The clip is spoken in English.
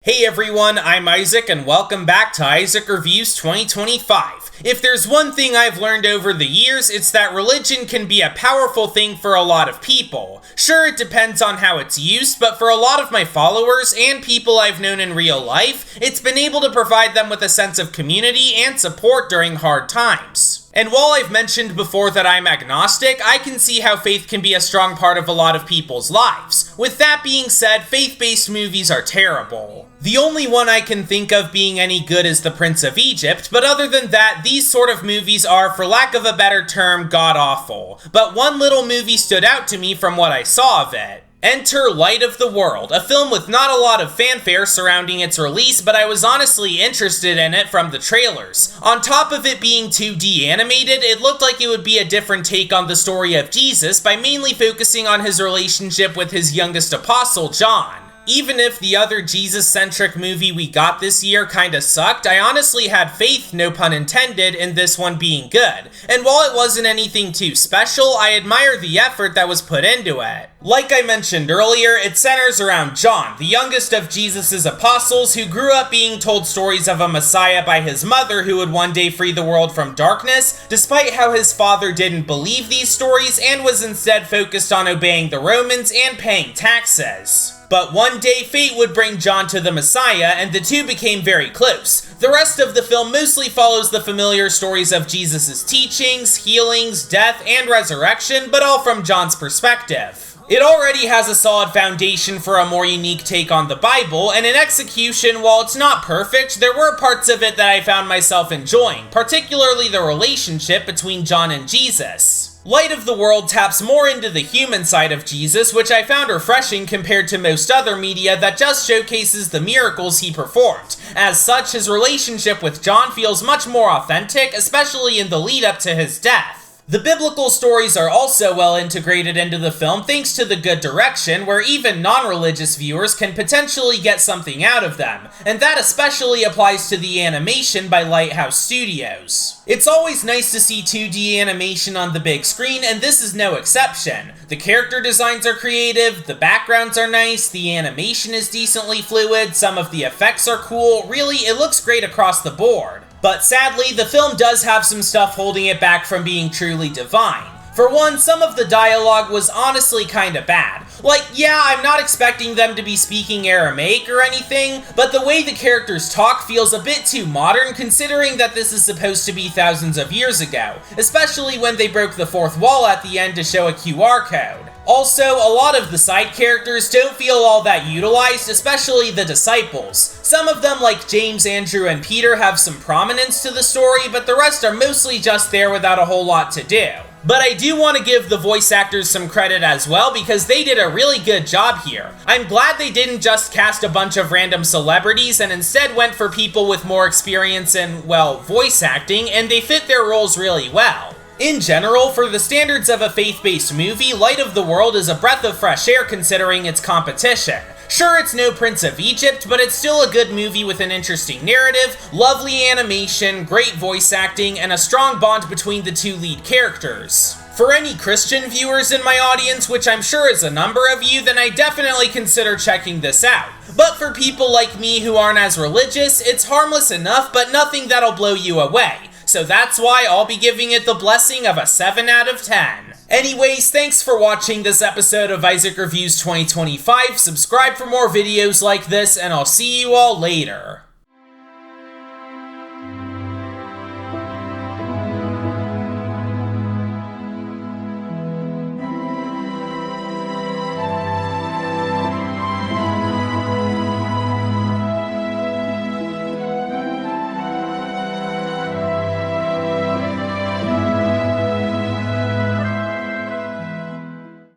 Hey everyone, I'm Isaac and welcome back to Isaac Reviews 2025. If there's one thing I've learned over the years, it's that religion can be a powerful thing for a lot of people. Sure, it depends on how it's used, but for a lot of my followers and people I've known in real life, it's been able to provide them with a sense of community and support during hard times. And while I've mentioned before that I'm agnostic, I can see how faith can be a strong part of a lot of people's lives. With that being said, faith-based movies are terrible. The only one I can think of being any good is The Prince of Egypt, but other than that, these sort of movies are, for lack of a better term, god-awful. But one little movie stood out to me from what I saw of it. Enter Light of the World, a film with not a lot of fanfare surrounding its release, but I was honestly interested in it from the trailers. On top of it being 2D animated, it looked like it would be a different take on the story of Jesus by mainly focusing on his relationship with his youngest apostle, John. Even if the other Jesus-centric movie we got this year kinda sucked, I honestly had faith, no pun intended, in this one being good. And while it wasn't anything too special, I admire the effort that was put into it. Like I mentioned earlier, it centers around John, the youngest of Jesus' apostles, who grew up being told stories of a Messiah by his mother who would one day free the world from darkness, despite how his father didn't believe these stories and was instead focused on obeying the Romans and paying taxes. But one day, fate would bring John to the Messiah, and the two became very close. The rest of the film mostly follows the familiar stories of Jesus' teachings, healings, death, and resurrection, but all from John's perspective. It already has a solid foundation for a more unique take on the Bible, and in execution, while it's not perfect, there were parts of it that I found myself enjoying, particularly the relationship between John and Jesus. Light of the World taps more into the human side of Jesus, which I found refreshing compared to most other media that just showcases the miracles he performed. As such, his relationship with John feels much more authentic, especially in the lead up to his death. The biblical stories are also well integrated into the film thanks to the good direction, where even non-religious viewers can potentially get something out of them, and that especially applies to the animation by Lighthouse Studios. It's always nice to see 2D animation on the big screen, and this is no exception. The character designs are creative, the backgrounds are nice, the animation is decently fluid, some of the effects are cool, really, it looks great across the board. But sadly, the film does have some stuff holding it back from being truly divine. For one, some of the dialogue was honestly kinda bad. Like, yeah, I'm not expecting them to be speaking Aramaic or anything, but the way the characters talk feels a bit too modern considering that this is supposed to be thousands of years ago, especially when they broke the fourth wall at the end to show a QR code. Also, a lot of the side characters don't feel all that utilized, especially the disciples. Some of them, like James, Andrew, and Peter, have some prominence to the story, but the rest are mostly just there without a whole lot to do. But I do want to give the voice actors some credit as well, because they did a really good job here. I'm glad they didn't just cast a bunch of random celebrities and instead went for people with more experience in, well, voice acting, and they fit their roles really well. In general, for the standards of a faith-based movie, Light of the World is a breath of fresh air considering its competition. Sure, it's no Prince of Egypt, but it's still a good movie with an interesting narrative, lovely animation, great voice acting, and a strong bond between the two lead characters. For any Christian viewers in my audience, which I'm sure is a number of you, then I definitely consider checking this out. But for people like me who aren't as religious, it's harmless enough, but nothing that'll blow you away. So that's why I'll be giving it the blessing of a 7 out of 10. Anyways, thanks for watching this episode of Isaac Reviews 2025. Subscribe for more videos like this, and I'll see you all later.